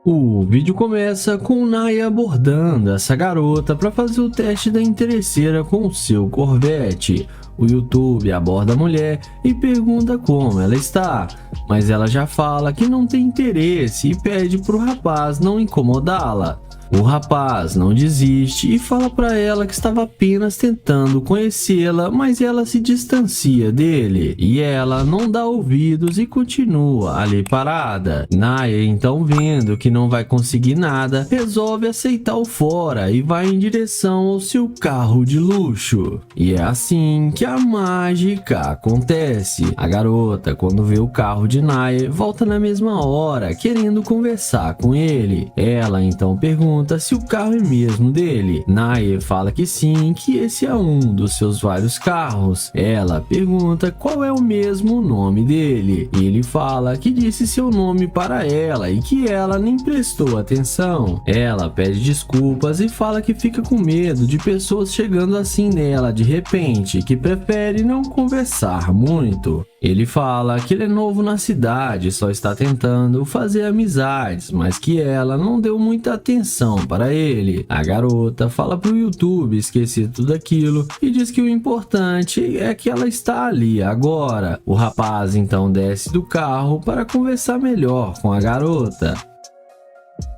O vídeo começa com Naya abordando essa garota para fazer o teste da interesseira com o seu Corvette. O YouTube aborda a mulher e pergunta como ela está, mas ela já fala que não tem interesse e pede para o rapaz não incomodá-la. O rapaz não desiste e fala para ela que estava apenas tentando conhecê-la, mas ela se distancia dele e ela não dá ouvidos e continua ali parada. Naya, então, vendo que não vai conseguir nada, resolve aceitar o fora e vai em direção ao seu carro de luxo. E é assim que a mágica acontece. A garota, quando vê o carro de Naya, volta na mesma hora, querendo conversar com ele. Ela então pergunta se o carro é mesmo dele. Naya fala que sim, que esse é um dos seus vários carros. Ela pergunta qual é o mesmo nome dele. Ele fala que disse seu nome para ela e que ela nem prestou atenção. Ela pede desculpas e fala que fica com medo de pessoas chegando assim nela de repente, que prefere não conversar muito. Ele fala que ele é novo na cidade, só está tentando fazer amizades, mas que ela não deu muita atenção para ele. A garota fala pro YouTube esquecer tudo aquilo e diz que o importante é que ela está ali agora. O rapaz então desce do carro para conversar melhor com a garota.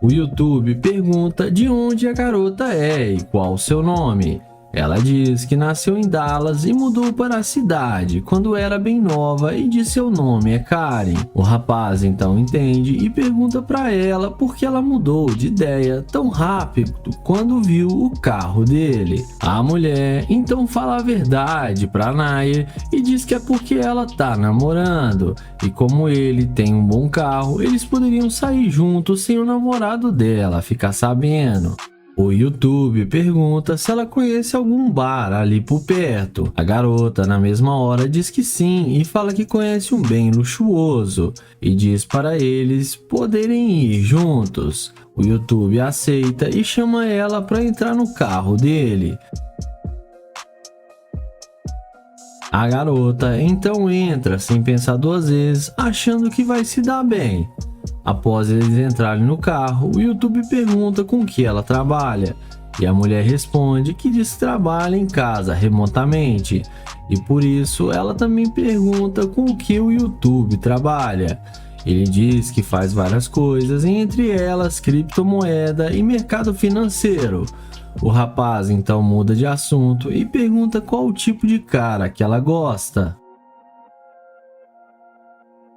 O YouTube pergunta de onde a garota é e qual o seu nome. Ela diz que nasceu em Dallas e mudou para a cidade quando era bem nova e diz seu nome é Karen. O rapaz então entende e pergunta para ela por que ela mudou de ideia tão rápido quando viu o carro dele. A mulher então fala a verdade para Naya e diz que é porque ela tá namorando e como ele tem um bom carro, eles poderiam sair juntos sem o namorado dela ficar sabendo. O YouTube pergunta se ela conhece algum bar ali por perto. A garota, na mesma hora, diz que sim e fala que conhece um bem luxuoso e diz para eles poderem ir juntos. O YouTube aceita e chama ela para entrar no carro dele. A garota então entra sem pensar duas vezes, achando que vai se dar bem. Após eles entrarem no carro, o YouTube pergunta com que ela trabalha e a mulher responde que diz que trabalha em casa remotamente e por isso ela também pergunta com o que o YouTube trabalha. Ele diz que faz várias coisas, entre elas criptomoeda e mercado financeiro. O rapaz então muda de assunto e pergunta qual o tipo de cara que ela gosta.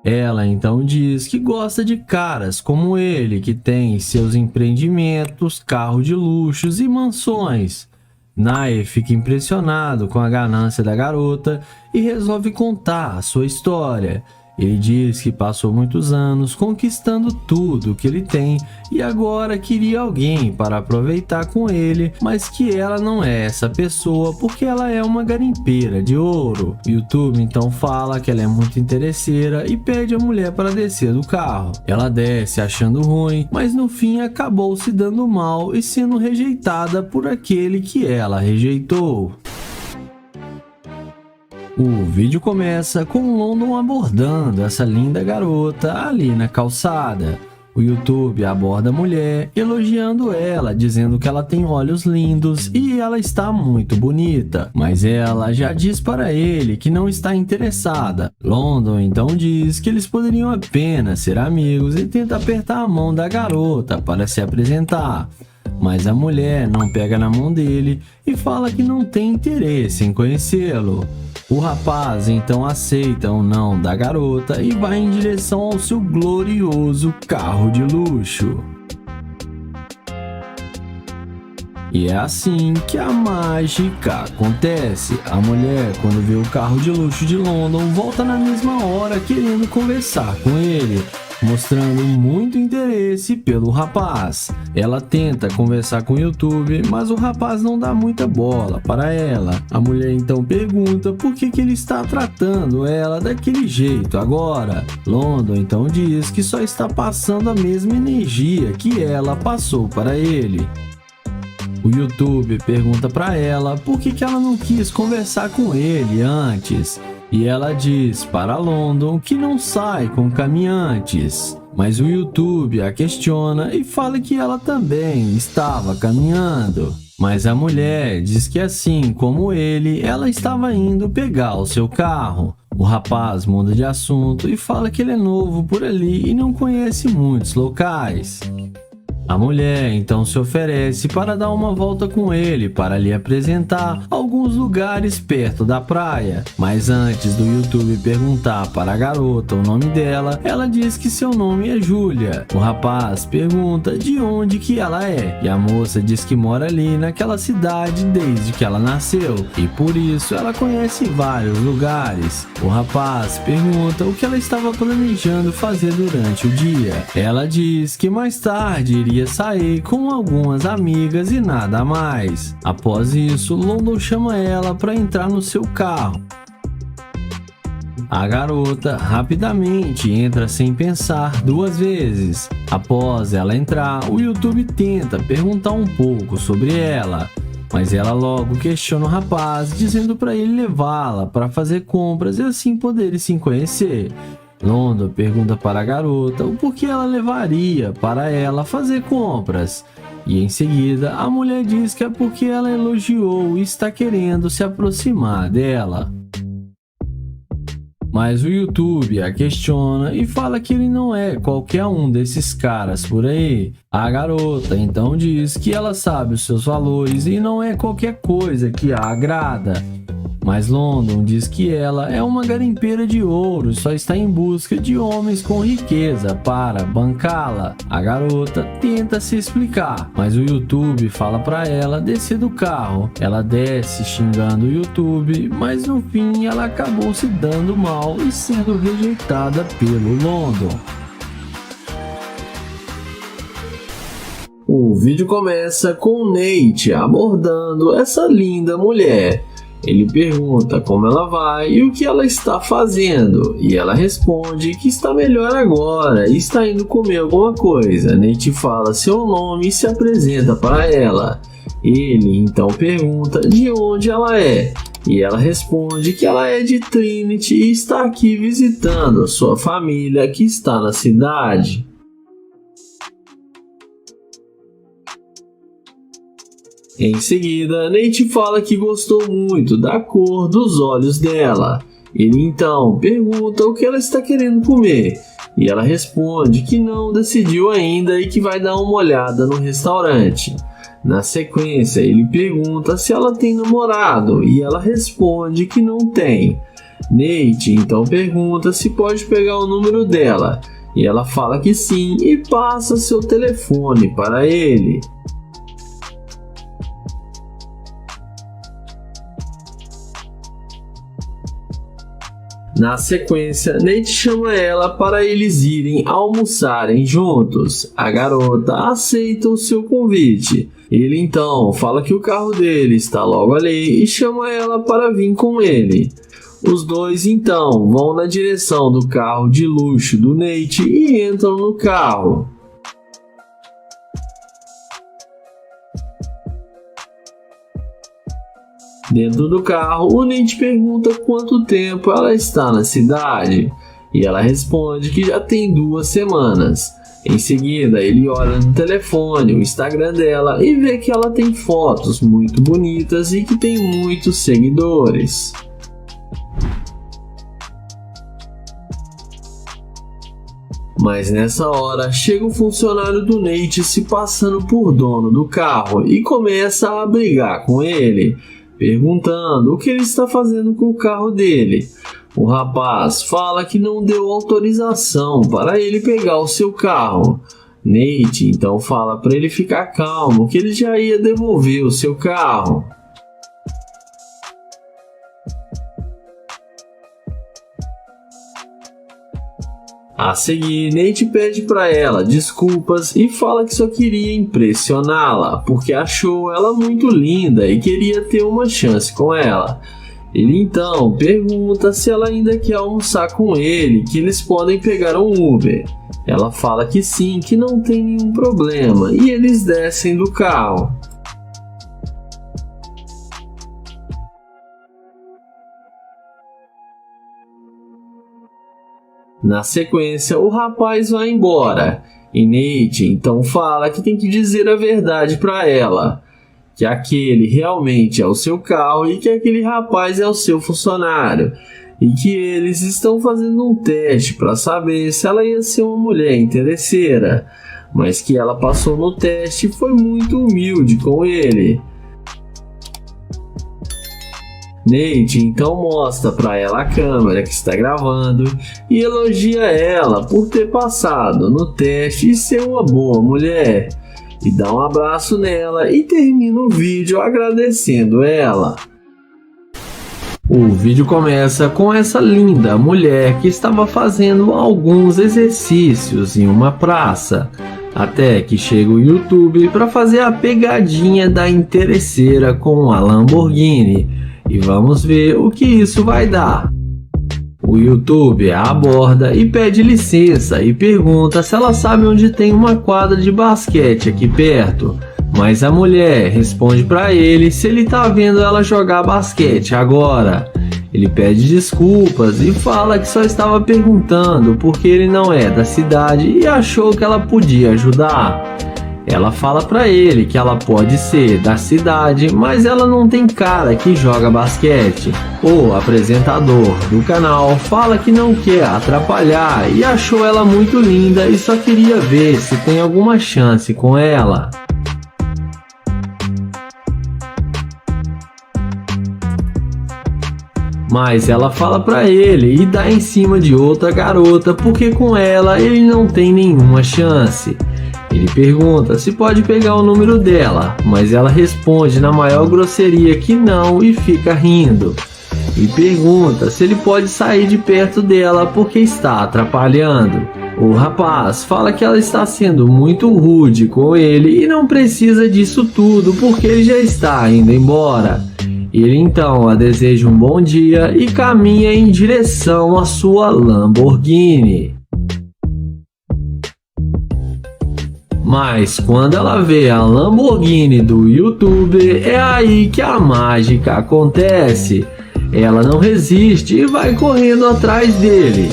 Ela então diz que gosta de caras como ele, que tem seus empreendimentos, carro de luxos e mansões. Naya fica impressionado com a ganância da garota e resolve contar a sua história. Ele diz que passou muitos anos conquistando tudo que ele tem e agora queria alguém para aproveitar com ele, mas que ela não é essa pessoa porque ela é uma garimpeira de ouro. O YouTube então fala que ela é muito interesseira e pede a mulher para descer do carro. Ela desce achando ruim, mas no fim acabou se dando mal e sendo rejeitada por aquele que ela rejeitou. O vídeo começa com London abordando essa linda garota ali na calçada. O YouTube aborda a mulher, elogiando ela, dizendo que ela tem olhos lindos e ela está muito bonita. Mas ela já diz para ele que não está interessada. London então diz que eles poderiam apenas ser amigos e tenta apertar a mão da garota para se apresentar. Mas a mulher não pega na mão dele e fala que não tem interesse em conhecê-lo. O rapaz então aceita o não da garota e vai em direção ao seu glorioso carro de luxo. E é assim que a mágica acontece. A mulher, quando vê o carro de luxo de London, volta na mesma hora querendo conversar com ele, mostrando muito interesse pelo rapaz. Ela tenta conversar com o YouTube, mas o rapaz não dá muita bola para ela. A mulher então pergunta por que ele está tratando ela daquele jeito agora. London então diz que só está passando a mesma energia que ela passou para ele. O YouTube pergunta para ela por que ela não quis conversar com ele antes. E ela diz para London que não sai com caminhantes. Mas o YouTube a questiona e fala que ela também estava caminhando. Mas a mulher diz que assim como ele, ela estava indo pegar o seu carro. O rapaz muda de assunto e fala que ele é novo por ali e não conhece muitos locais. A mulher então se oferece para dar uma volta com ele para lhe apresentar alguns lugares perto da praia. Mas antes do YouTube perguntar para a garota o nome dela, ela diz que seu nome é Júlia. O rapaz pergunta de onde que ela é e a moça diz que mora ali naquela cidade desde que ela nasceu e por isso ela conhece vários lugares. O rapaz pergunta o que ela estava planejando fazer durante o dia. Ela diz que mais tarde iria sair com algumas amigas e nada mais. Após isso, London chama ela para entrar no seu carro. A garota rapidamente entra sem pensar duas vezes. Após ela entrar, o YouTube tenta perguntar um pouco sobre ela, mas ela logo questiona o rapaz, dizendo para ele levá-la para fazer compras e assim poderem se conhecer. London pergunta para a garota o porquê ela levaria para ela fazer compras. E em seguida, a mulher diz que é porque ela elogiou e está querendo se aproximar dela. Mas o YouTube a questiona e fala que ele não é qualquer um desses caras por aí. A garota então diz que ela sabe os seus valores e não é qualquer coisa que a agrada. Mas London diz que ela é uma garimpeira de ouro e só está em busca de homens com riqueza para bancá-la. A garota tenta se explicar, mas o YouTube fala para ela descer do carro. Ela desce xingando o YouTube, mas no fim ela acabou se dando mal e sendo rejeitada pelo London. O vídeo começa com o Nate abordando essa linda mulher. Ele pergunta como ela vai e o que ela está fazendo, e ela responde que está melhor agora e está indo comer alguma coisa. Nate fala seu nome e se apresenta para ela. Ele então pergunta de onde ela é, e ela responde que ela é de Trinity e está aqui visitando sua família que está na cidade. Em seguida, Nate fala que gostou muito da cor dos olhos dela. Ele então pergunta o que ela está querendo comer, e ela responde que não decidiu ainda e que vai dar uma olhada no restaurante. Na sequência, ele pergunta se ela tem namorado, e ela responde que não tem. Nate então pergunta se pode pegar o número dela, e ela fala que sim e passa seu telefone para ele. Na sequência, Nate chama ela para eles irem almoçarem juntos. A garota aceita o seu convite. Ele então fala que o carro dele está logo ali e chama ela para vir com ele. Os dois então vão na direção do carro de luxo do Nate e entram no carro. Dentro do carro, o Nate pergunta quanto tempo ela está na cidade, e ela responde que já tem 2 semanas. Em seguida, ele olha no telefone o Instagram dela e vê que ela tem fotos muito bonitas e que tem muitos seguidores. Mas nessa hora, chega o funcionário do Nate se passando por dono do carro e começa a brigar com ele, perguntando o que ele está fazendo com o carro dele. O rapaz fala que não deu autorização para ele pegar o seu carro. Nate então fala para ele ficar calmo, que ele já ia devolver o seu carro. A seguir, Nate pede para ela desculpas e fala que só queria impressioná-la, porque achou ela muito linda e queria ter uma chance com ela. Ele então pergunta se ela ainda quer almoçar com ele, que eles podem pegar um Uber. Ela fala que sim, que não tem nenhum problema, e eles descem do carro. Na sequência, o rapaz vai embora e Nate então fala que tem que dizer a verdade para ela, que aquele realmente é o seu carro e que aquele rapaz é o seu funcionário e que eles estão fazendo um teste para saber se ela ia ser uma mulher interesseira, mas que ela passou no teste e foi muito humilde com ele. Nate então mostra para ela a câmera que está gravando e elogia ela por ter passado no teste e ser uma boa mulher, e dá um abraço nela e termina o vídeo agradecendo ela. O vídeo começa com essa linda mulher que estava fazendo alguns exercícios em uma praça, até que chega o YouTube para fazer a pegadinha da interesseira com a Lamborghini. E vamos ver o que isso vai dar. O YouTube a aborda e pede licença e pergunta se ela sabe onde tem uma quadra de basquete aqui perto. Mas a mulher responde para ele se ele tá vendo ela jogar basquete agora. Ele pede desculpas e fala que só estava perguntando porque ele não é da cidade e achou que ela podia ajudar. Ela fala pra ele que ela pode ser da cidade, mas ela não tem cara que joga basquete. O apresentador do canal fala que não quer atrapalhar e achou ela muito linda e só queria ver se tem alguma chance com ela. Mas ela fala pra ele e dá em cima de outra garota porque com ela ele não tem nenhuma chance. Ele pergunta se pode pegar o número dela, mas ela responde na maior grosseria que não e fica rindo. E pergunta se ele pode sair de perto dela porque está atrapalhando. O rapaz fala que ela está sendo muito rude com ele e não precisa disso tudo porque ele já está indo embora. Ele então a deseja um bom dia e caminha em direção à sua Lamborghini. Mas quando ela vê a Lamborghini do YouTube, é aí que a mágica acontece. Ela não resiste e vai correndo atrás dele.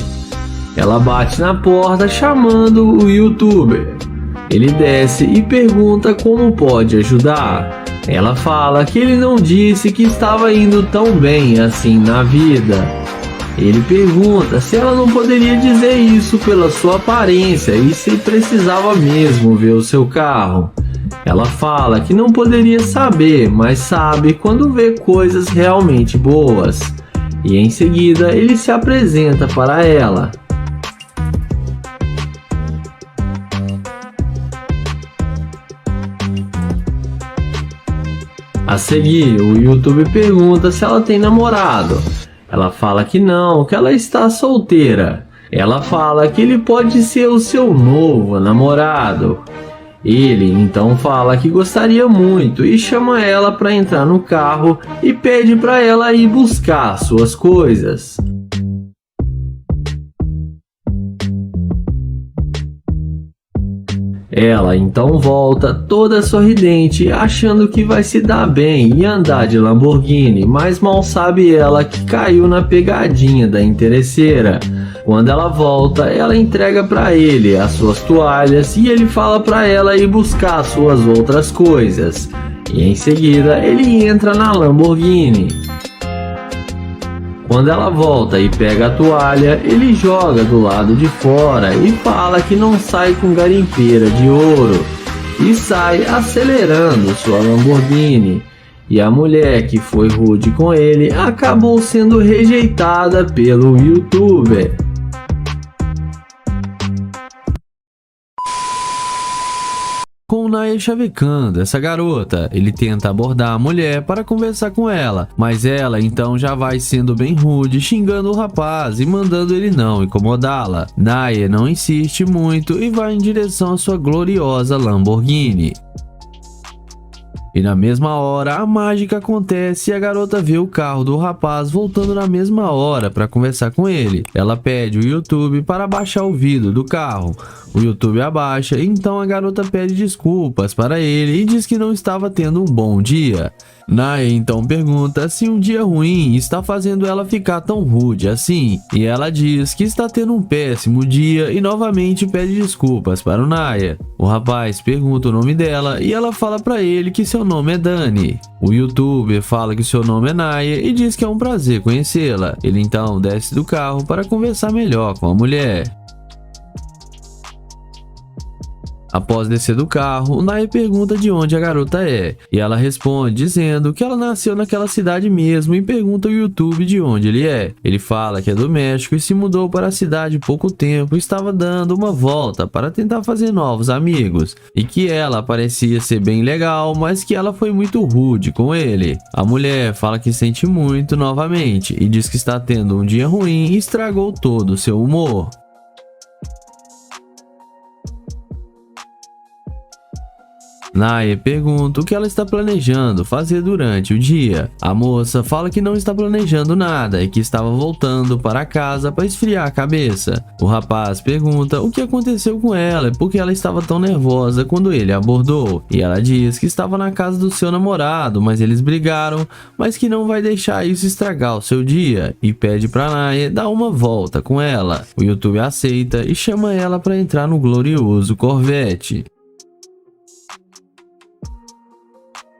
Ela bate na porta chamando o YouTuber. Ele desce e pergunta como pode ajudar. Ela fala que ele não disse que estava indo tão bem assim na vida. Ele pergunta se ela não poderia dizer isso pela sua aparência e se precisava mesmo ver o seu carro. Ela fala que não poderia saber, mas sabe quando vê coisas realmente boas. E em seguida ele se apresenta para ela. A seguir, o YouTube pergunta se ela tem namorado. Ela fala que não, que ela está solteira. Ela fala que ele pode ser o seu novo namorado. Ele então fala que gostaria muito e chama ela para entrar no carro e pede para ela ir buscar suas coisas. Ela então volta toda sorridente, achando que vai se dar bem e andar de Lamborghini, mas mal sabe ela que caiu na pegadinha da interesseira. Quando ela volta, ela entrega para ele as suas toalhas e ele fala para ela ir buscar suas outras coisas. E em seguida ele entra na Lamborghini. Quando ela volta e pega a toalha, ele joga do lado de fora e fala que não sai com garimpeira de ouro e sai acelerando sua Lamborghini. E a mulher que foi rude com ele acabou sendo rejeitada pelo YouTuber. Com Naya chavecando essa garota, ele tenta abordar a mulher para conversar com ela, mas ela então já vai sendo bem rude, xingando o rapaz e mandando ele não incomodá-la. Naya não insiste muito e vai em direção à sua gloriosa Lamborghini. E na mesma hora, a mágica acontece e a garota vê o carro do rapaz voltando na mesma hora para conversar com ele. Ela pede o YouTube para abaixar o vidro do carro. O YouTube abaixa, então a garota pede desculpas para ele e diz que não estava tendo um bom dia. Naya então pergunta se um dia ruim está fazendo ela ficar tão rude assim, e ela diz que está tendo um péssimo dia e novamente pede desculpas para o Naya. O rapaz pergunta o nome dela e ela fala para ele que seu nome é Dani. O YouTuber fala que seu nome é Naya e diz que é um prazer conhecê-la. Ele então desce do carro para conversar melhor com a mulher. Após descer do carro, o Naya pergunta de onde a garota é, e ela responde dizendo que ela nasceu naquela cidade mesmo e pergunta ao YouTube de onde ele é. Ele fala que é do México e se mudou para a cidade há pouco tempo e estava dando uma volta para tentar fazer novos amigos, e que ela parecia ser bem legal, mas que ela foi muito rude com ele. A mulher fala que sente muito novamente e diz que está tendo um dia ruim e estragou todo o seu humor. Naya pergunta o que ela está planejando fazer durante o dia. A moça fala que não está planejando nada e que estava voltando para casa para esfriar a cabeça. O rapaz pergunta o que aconteceu com ela e por que ela estava tão nervosa quando ele a abordou. E ela diz que estava na casa do seu namorado, mas eles brigaram, mas que não vai deixar isso estragar o seu dia, e pede para Naya dar uma volta com ela. O YouTube aceita e chama ela para entrar no glorioso Corvette.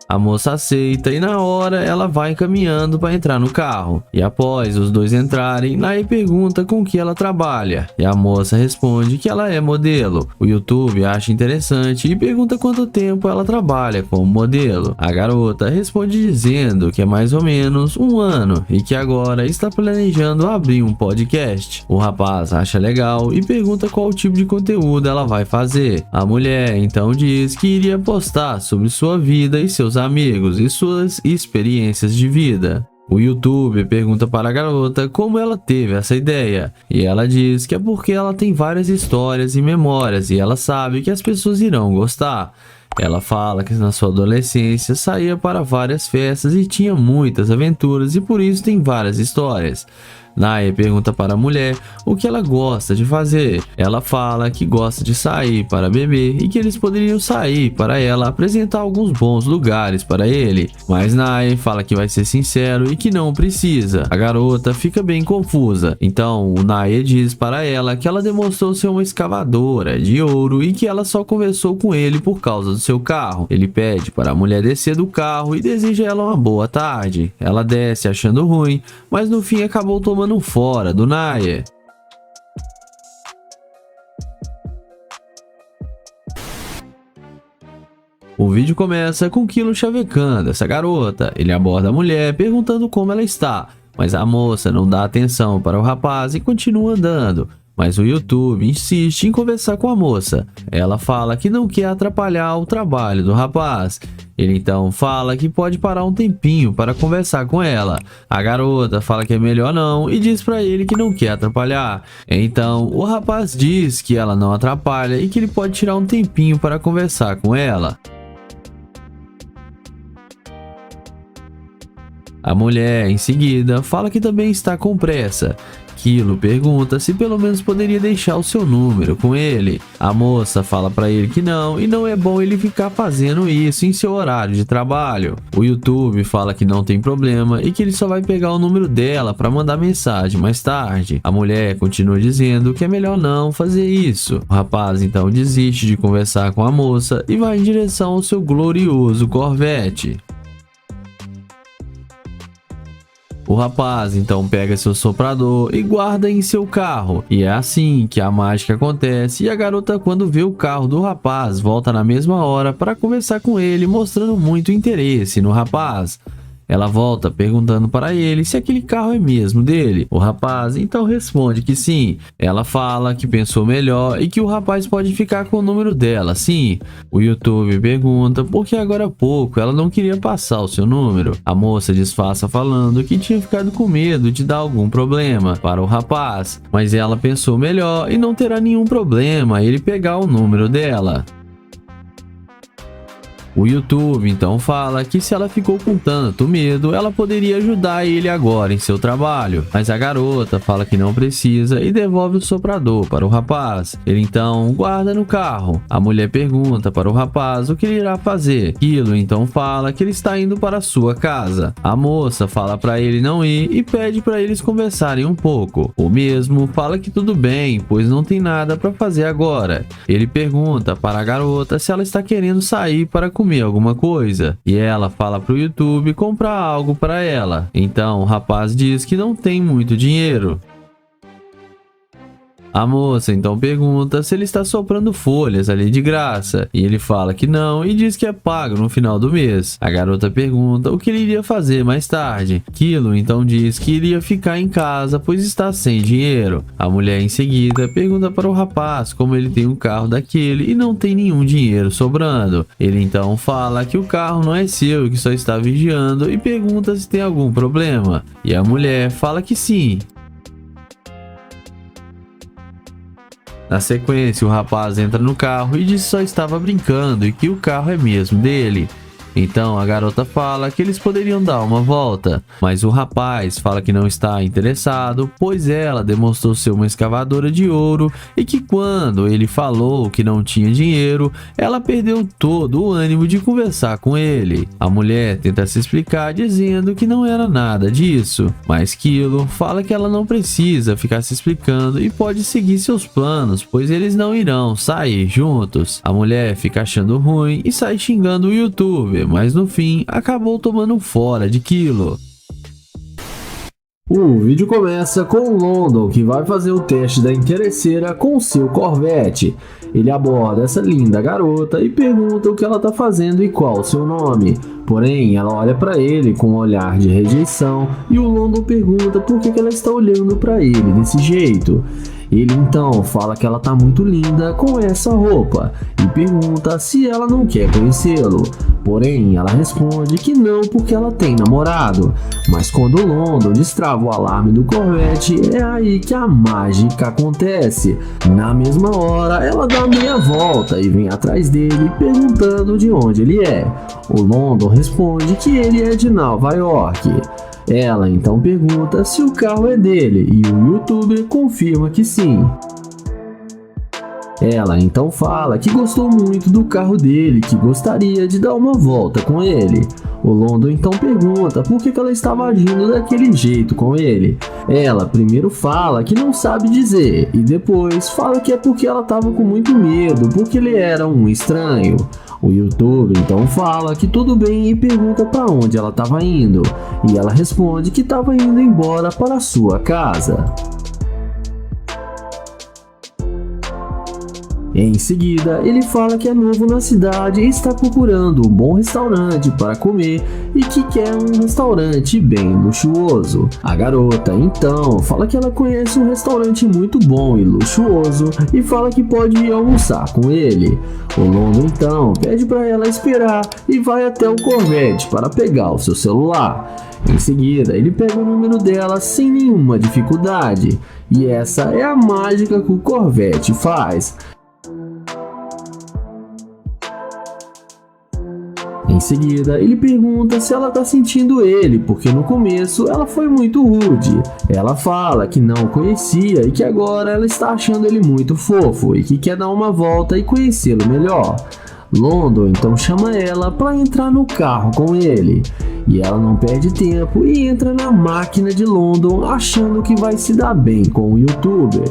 A moça aceita e na hora ela vai caminhando para entrar no carro. E após os dois entrarem, Naya pergunta com que ela trabalha. E a moça responde que ela é modelo. O YouTube acha interessante e pergunta quanto tempo ela trabalha como modelo. A garota responde dizendo que é mais ou menos 1 ano e que agora está planejando abrir um podcast. O rapaz acha legal e pergunta qual tipo de conteúdo ela vai fazer. A mulher então diz que iria postar sobre sua vida e seus amigos e suas experiências de vida. O YouTube pergunta para a garota como ela teve essa ideia, e ela diz que é porque ela tem várias histórias e memórias e ela sabe que as pessoas irão gostar. Ela fala que na sua adolescência saía para várias festas e tinha muitas aventuras e por isso tem várias histórias. Naya pergunta para a mulher o que ela gosta de fazer. Ela fala que gosta de sair para beber e que eles poderiam sair para ela apresentar alguns bons lugares para ele. Mas Naya fala que vai ser sincero e que não precisa. A garota fica bem confusa. Então o Naya diz para ela que ela demonstrou ser uma escavadora de ouro e que ela só conversou com ele por causa do seu carro. Ele pede para a mulher descer do carro e deseja ela uma boa tarde. Ela desce achando ruim, mas no fim acabou tomando fora do Naya. O vídeo começa com Kilo chavecando essa garota. Ele aborda a mulher perguntando como ela está, mas a moça não dá atenção para o rapaz e continua andando. Mas o YouTube insiste em conversar com a moça. Ela fala que não quer atrapalhar o trabalho do rapaz. Ele então fala que pode parar um tempinho para conversar com ela. A garota fala que é melhor não e diz para ele que não quer atrapalhar. Então o rapaz diz que ela não atrapalha e que ele pode tirar um tempinho para conversar com ela. A mulher, em seguida, fala que também está com pressa. Kilo pergunta se pelo menos poderia deixar o seu número com ele. A moça fala para ele que não, e não é bom ele ficar fazendo isso em seu horário de trabalho. O YouTube fala que não tem problema e que ele só vai pegar o número dela para mandar mensagem mais tarde. A mulher continua dizendo que é melhor não fazer isso. O rapaz então desiste de conversar com a moça e vai em direção ao seu glorioso Corvette. O rapaz então pega seu soprador e guarda em seu carro. E é assim que a mágica acontece e a garota, quando vê o carro do rapaz, volta na mesma hora para conversar com ele, mostrando muito interesse no rapaz. Ela volta perguntando para ele se aquele carro é mesmo dele. O rapaz então responde que sim. Ela fala que pensou melhor e que o rapaz pode ficar com o número dela, sim. O YouTube pergunta por que agora há pouco ela não queria passar o seu número. A moça disfarça falando que tinha ficado com medo de dar algum problema para o rapaz, mas ela pensou melhor e não terá nenhum problema ele pegar o número dela. O YouTube então fala que se ela ficou com tanto medo, ela poderia ajudar ele agora em seu trabalho, mas a garota fala que não precisa e devolve o soprador para o rapaz. Ele então guarda no carro. A mulher pergunta para o rapaz o que ele irá fazer. Kilo então fala que ele está indo para sua casa. A moça fala para ele não ir e pede para eles conversarem um pouco. O mesmo fala que tudo bem, pois não tem nada para fazer agora. Ele pergunta para a garota se ela está querendo sair para comer alguma coisa, e ela fala para o YouTube comprar algo para ela. Então o rapaz diz que não tem muito dinheiro. A moça então pergunta se ele está soprando folhas ali de graça, e ele fala que não e diz que é pago no final do mês. A garota pergunta o que ele iria fazer mais tarde. Kilo então diz que iria ficar em casa pois está sem dinheiro. A mulher em seguida pergunta para o rapaz como ele tem um carro daquele e não tem nenhum dinheiro sobrando. Ele então fala que o carro não é seu e que só está vigiando e pergunta se tem algum problema. E a mulher fala que sim. Na sequência, o rapaz entra no carro e diz que só estava brincando e que o carro é mesmo dele. Então a garota fala que eles poderiam dar uma volta, mas o rapaz fala que não está interessado, pois ela demonstrou ser uma escavadora de ouro e que quando ele falou que não tinha dinheiro, ela perdeu todo o ânimo de conversar com ele. A mulher tenta se explicar dizendo que não era nada disso, mas Kilo fala que ela não precisa ficar se explicando e pode seguir seus planos, pois eles não irão sair juntos. A mulher fica achando ruim e sai xingando o YouTube, mas no fim acabou tomando fora de Kilo. O vídeo começa com o London, que vai fazer o teste da interesseira com seu Corvette. Ele aborda essa linda garota e pergunta o que ela está fazendo e qual o seu nome. Porém, ela olha para ele com um olhar de rejeição e o London pergunta por que ela está olhando para ele desse jeito. Ele então fala que ela tá muito linda com essa roupa e pergunta se ela não quer conhecê-lo. Porém, ela responde que não porque ela tem namorado. Mas quando o London destrava o alarme do Corvette, é aí que a mágica acontece. Na mesma hora, ela dá meia volta e vem atrás dele perguntando de onde ele é. O London responde que ele é de Nova York. Ela então pergunta se o carro é dele e o YouTuber confirma que sim. Ela então fala que gostou muito do carro dele, que gostaria de dar uma volta com ele. O London então pergunta por que ela estava agindo daquele jeito com ele. Ela primeiro fala que não sabe dizer e depois fala que é porque ela estava com muito medo, porque ele era um estranho. O YouTube então fala que tudo bem e pergunta para onde ela estava indo, e ela responde que estava indo embora para sua casa. Em seguida, ele fala que é novo na cidade e está procurando um bom restaurante para comer e que quer um restaurante bem luxuoso. A garota, então, fala que ela conhece um restaurante muito bom e luxuoso e fala que pode ir almoçar com ele. O London, então, pede para ela esperar e vai até o Corvette para pegar o seu celular. Em seguida, ele pega o número dela sem nenhuma dificuldade. E essa é a mágica que o Corvette faz. Em seguida, ele pergunta se ela está sentindo ele, porque no começo ela foi muito rude. Ela fala que não o conhecia e que agora ela está achando ele muito fofo e que quer dar uma volta e conhecê-lo melhor. London então chama ela para entrar no carro com ele. E ela não perde tempo e entra na máquina de London achando que vai se dar bem com o YouTuber.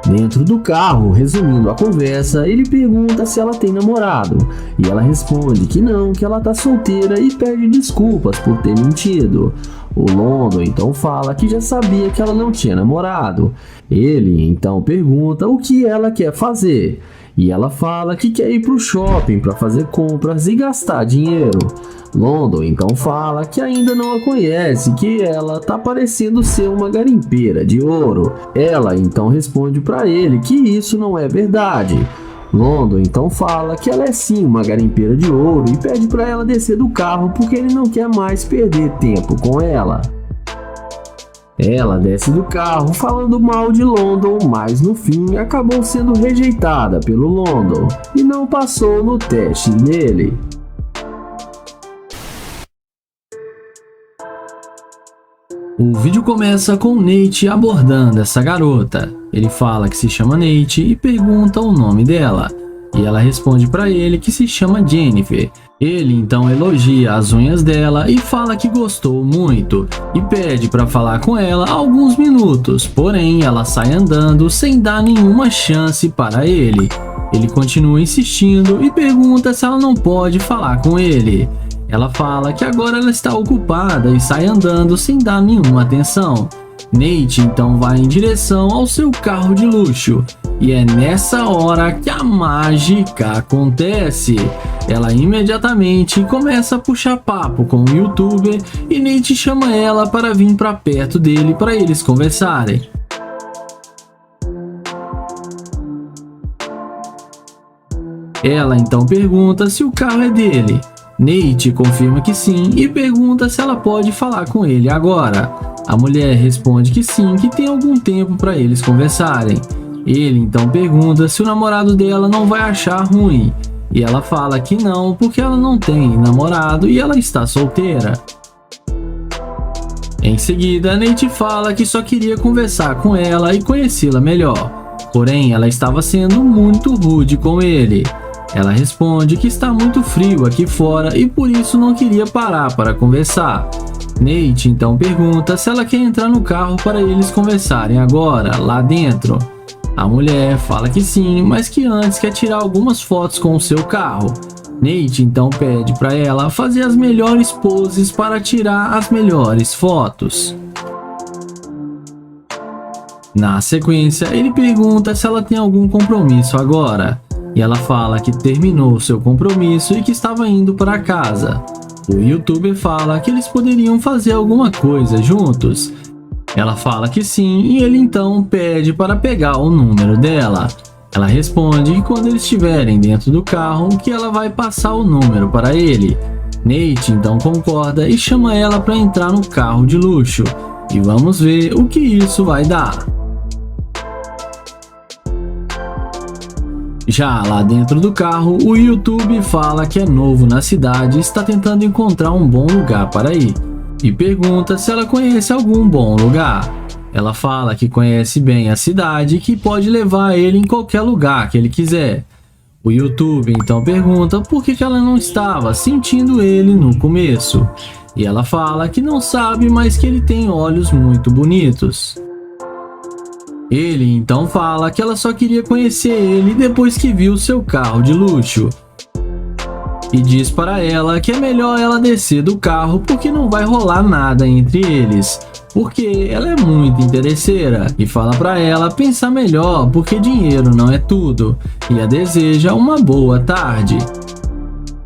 Dentro do carro, resumindo a conversa, ele pergunta se ela tem namorado, e ela responde que não, que ela tá solteira e pede desculpas por ter mentido. O London então fala que já sabia que ela não tinha namorado. Ele então pergunta o que ela quer fazer, e ela fala que quer ir pro shopping para fazer compras e gastar dinheiro. London então fala que ainda não a conhece, que ela tá parecendo ser uma garimpeira de ouro. Ela então responde para ele que isso não é verdade. London então fala que ela é sim uma garimpeira de ouro e pede para ela descer do carro porque ele não quer mais perder tempo com ela. Ela desce do carro falando mal de London, mas no fim acabou sendo rejeitada pelo London e não passou no teste dele. O vídeo começa com Nate abordando essa garota. Ele fala que se chama Nate e pergunta o nome dela. E ela responde para ele que se chama Jennifer. Ele então elogia as unhas dela e fala que gostou muito e pede para falar com ela alguns minutos, porém ela sai andando sem dar nenhuma chance para ele. Ele continua insistindo e pergunta se ela não pode falar com ele. Ela fala que agora ela está ocupada e sai andando sem dar nenhuma atenção. Nate então vai em direção ao seu carro de luxo e é nessa hora que a mágica acontece. Ela imediatamente começa a puxar papo com o youtuber e Nate chama ela para vir para perto dele para eles conversarem. Ela então pergunta se o carro é dele. Nate confirma que sim e pergunta se ela pode falar com ele agora. A mulher responde que sim, que tem algum tempo para eles conversarem. Ele então pergunta se o namorado dela não vai achar ruim. E ela fala que não, porque ela não tem namorado e ela está solteira. Em seguida, Nate fala que só queria conversar com ela e conhecê-la melhor. Porém, ela estava sendo muito rude com ele. Ela responde que está muito frio aqui fora e por isso não queria parar para conversar. Nate então pergunta se ela quer entrar no carro para eles conversarem agora, lá dentro. A mulher fala que sim, mas que antes quer tirar algumas fotos com o seu carro. Nate então pede para ela fazer as melhores poses para tirar as melhores fotos. Na sequência, ele pergunta se ela tem algum compromisso agora. E ela fala que terminou seu compromisso e que estava indo para casa. O youtuber fala que eles poderiam fazer alguma coisa juntos. Ela fala que sim e ele então pede para pegar o número dela. Ela responde que quando eles estiverem dentro do carro que ela vai passar o número para ele. Nate então concorda e chama ela para entrar no carro de luxo. E vamos ver o que isso vai dar. Já lá dentro do carro, o YouTube fala que é novo na cidade e está tentando encontrar um bom lugar para ir. E pergunta se ela conhece algum bom lugar. Ela fala que conhece bem a cidade e que pode levar ele em qualquer lugar que ele quiser. O YouTube então pergunta por que ela não estava sentindo ele no começo. E ela fala que não sabe, mas que ele tem olhos muito bonitos. Ele então fala que ela só queria conhecer ele depois que viu seu carro de luxo. E diz para ela que é melhor ela descer do carro porque não vai rolar nada entre eles. Porque ela é muito interesseira e fala para ela pensar melhor porque dinheiro não é tudo. E a deseja uma boa tarde.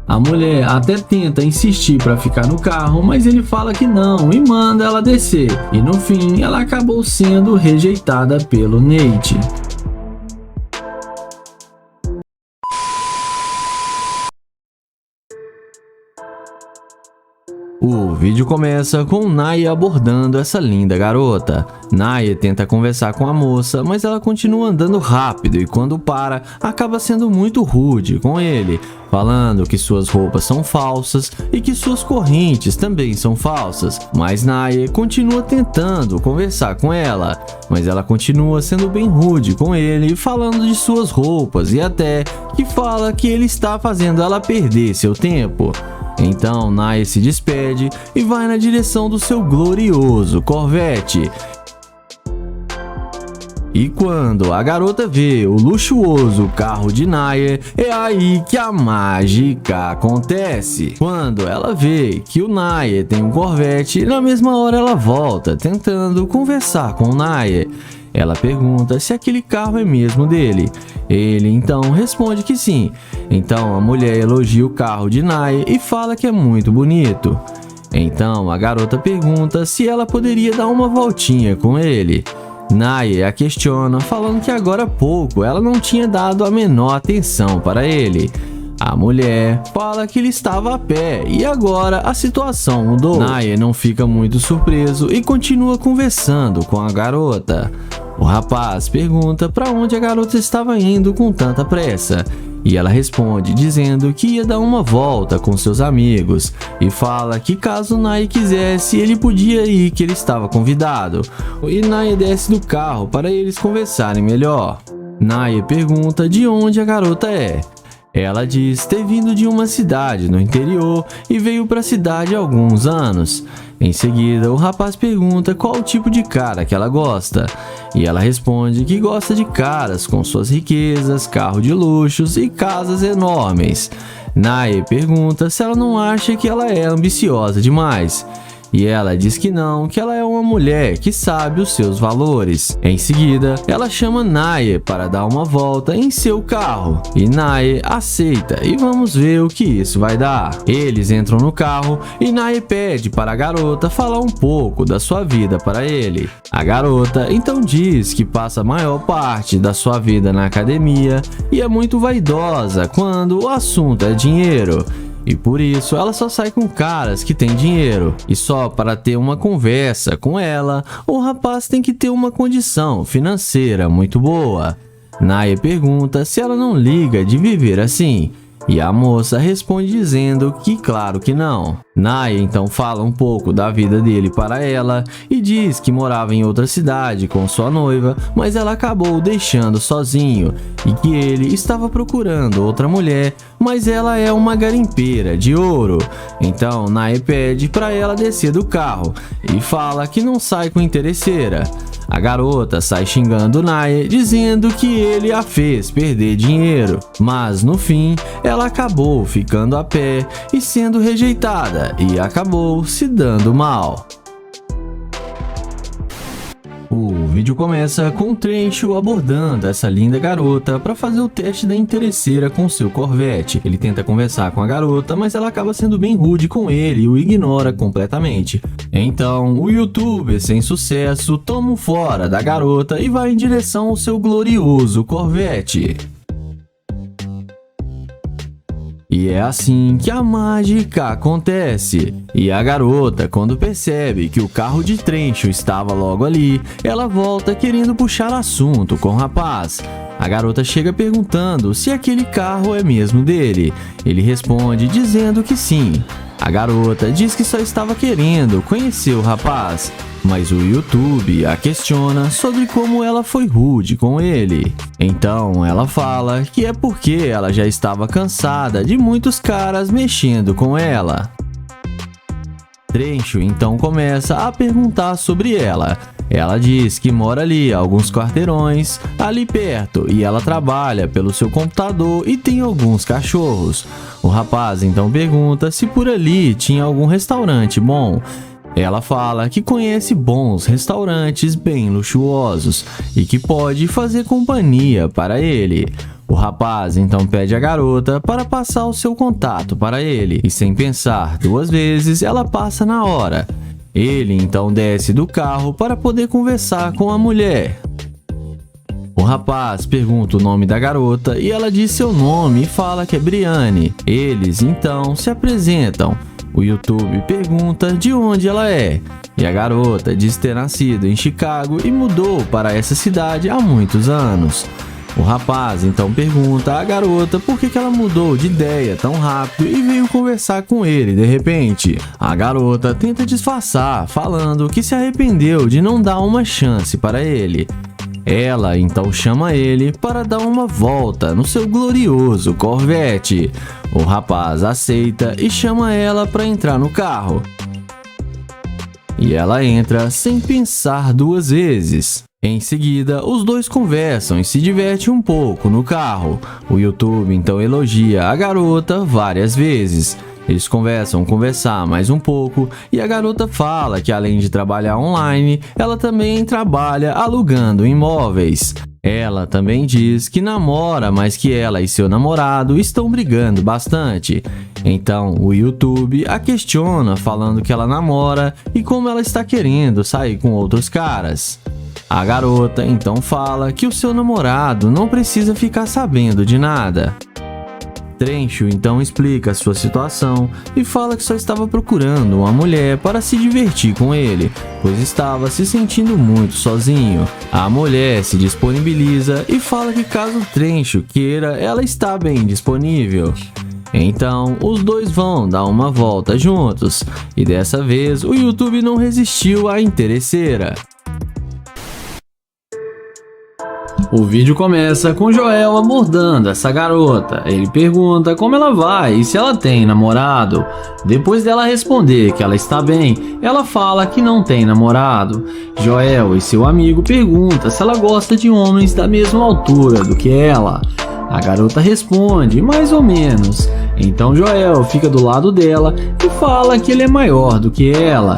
A mulher até tenta insistir para ficar no carro, mas ele fala que não e manda ela descer. E no fim, ela acabou sendo rejeitada pelo Nate. O vídeo começa com Naya abordando essa linda garota. Naya tenta conversar com a moça, mas ela continua andando rápido e quando para, acaba sendo muito rude com ele, falando que suas roupas são falsas e que suas correntes também são falsas. Mas Naya continua tentando conversar com ela, mas ela continua sendo bem rude com ele, falando de suas roupas e até que fala que ele está fazendo ela perder seu tempo. Então Naya se despede e vai na direção do seu glorioso Corvette. E quando a garota vê o luxuoso carro de Naya, é aí que a mágica acontece. Quando ela vê que o Naya tem um Corvette, na mesma hora ela volta tentando conversar com o Naya. Ela pergunta se aquele carro é mesmo dele. Ele então responde que sim. Então a mulher elogia o carro de Naya e fala que é muito bonito. Então a garota pergunta se ela poderia dar uma voltinha com ele. Naya a questiona, falando que agora há pouco ela não tinha dado a menor atenção para ele. A mulher fala que ele estava a pé e agora a situação mudou. Naya não fica muito surpreso e continua conversando com a garota. O rapaz pergunta para onde a garota estava indo com tanta pressa e ela responde dizendo que ia dar uma volta com seus amigos e fala que caso Naya quisesse ele podia ir, que ele estava convidado. E Naya desce do carro para eles conversarem melhor. Naya pergunta de onde a garota é. Ela diz ter vindo de uma cidade no interior e veio para a cidade há alguns anos. Em seguida, o rapaz pergunta qual o tipo de cara que ela gosta. E ela responde que gosta de caras com suas riquezas, carro de luxos e casas enormes. Naya pergunta se ela não acha que ela é ambiciosa demais. E ela diz que não, que ela é uma mulher que sabe os seus valores. Em seguida, ela chama Naya para dar uma volta em seu carro. E Naya aceita e vamos ver o que isso vai dar. Eles entram no carro e Naya pede para a garota falar um pouco da sua vida para ele. A garota então diz que passa a maior parte da sua vida na academia e é muito vaidosa quando o assunto é dinheiro. E por isso ela só sai com caras que têm dinheiro. E só para ter uma conversa com ela, o rapaz tem que ter uma condição financeira muito boa. Naya pergunta se ela não liga de viver assim. E a moça responde dizendo que claro que não. Naya então fala um pouco da vida dele para ela e diz que morava em outra cidade com sua noiva, mas ela acabou o deixando sozinho e que ele estava procurando outra mulher, mas ela é uma garimpeira de ouro. Então Naya pede para ela descer do carro e fala que não sai com interesseira. A garota sai xingando Naya, dizendo que ele a fez perder dinheiro, mas no fim ela acabou ficando a pé e sendo rejeitada e acabou se dando mal. O vídeo começa com Trecho abordando essa linda garota para fazer o teste da interesseira com seu Corvette. Ele tenta conversar com a garota, mas ela acaba sendo bem rude com ele e o ignora completamente. Então, o youtuber sem sucesso toma um fora da garota e vai em direção ao seu glorioso Corvette. E é assim que a mágica acontece. E a garota, quando percebe que o carro de Trecho estava logo ali, ela volta querendo puxar assunto com o rapaz. A garota chega perguntando se aquele carro é mesmo dele. Ele responde dizendo que sim. A garota diz que só estava querendo conhecer o rapaz, mas o YouTube a questiona sobre como ela foi rude com ele. Então ela fala que é porque ela já estava cansada de muitos caras mexendo com ela. Trecho então começa a perguntar sobre ela. Ela diz que mora ali a alguns quarteirões, ali perto, e ela trabalha pelo seu computador e tem alguns cachorros. O rapaz então pergunta se por ali tinha algum restaurante bom. Ela fala que conhece bons restaurantes bem luxuosos e que pode fazer companhia para ele. O rapaz então pede à garota para passar o seu contato para ele e sem pensar duas vezes ela passa na hora. Ele então desce do carro para poder conversar com a mulher. O rapaz pergunta o nome da garota e ela diz seu nome e fala que é Briane. Eles então se apresentam. O YouTube pergunta de onde ela é. E a garota diz ter nascido em Chicago e mudou para essa cidade há muitos anos. O rapaz então pergunta à garota por que ela mudou de ideia tão rápido e veio conversar com ele de repente. A garota tenta disfarçar, falando que se arrependeu de não dar uma chance para ele. Ela então chama ele para dar uma volta no seu glorioso Corvette. O rapaz aceita e chama ela para entrar no carro. E ela entra sem pensar duas vezes. Em seguida, os dois conversam e se divertem um pouco no carro. O YouTube então elogia a garota várias vezes. Eles conversar mais um pouco e a garota fala que além de trabalhar online, ela também trabalha alugando imóveis. Ela também diz que namora, mas que ela e seu namorado estão brigando bastante. Então o YouTube a questiona falando que ela namora e como ela está querendo sair com outros caras. A garota então fala que o seu namorado não precisa ficar sabendo de nada. Trencho então explica sua situação e fala que só estava procurando uma mulher para se divertir com ele, pois estava se sentindo muito sozinho. A mulher se disponibiliza e fala que caso Trencho queira, ela está bem disponível. Então, os dois vão dar uma volta juntos, e dessa vez o YouTube não resistiu à interesseira. O vídeo começa com Joel abordando essa garota. Ele pergunta como ela vai e se ela tem namorado. Depois dela responder que ela está bem, ela fala que não tem namorado. Joel e seu amigo perguntam se ela gosta de homens da mesma altura do que ela. A garota responde mais ou menos. Então Joel fica do lado dela e fala que ele é maior do que ela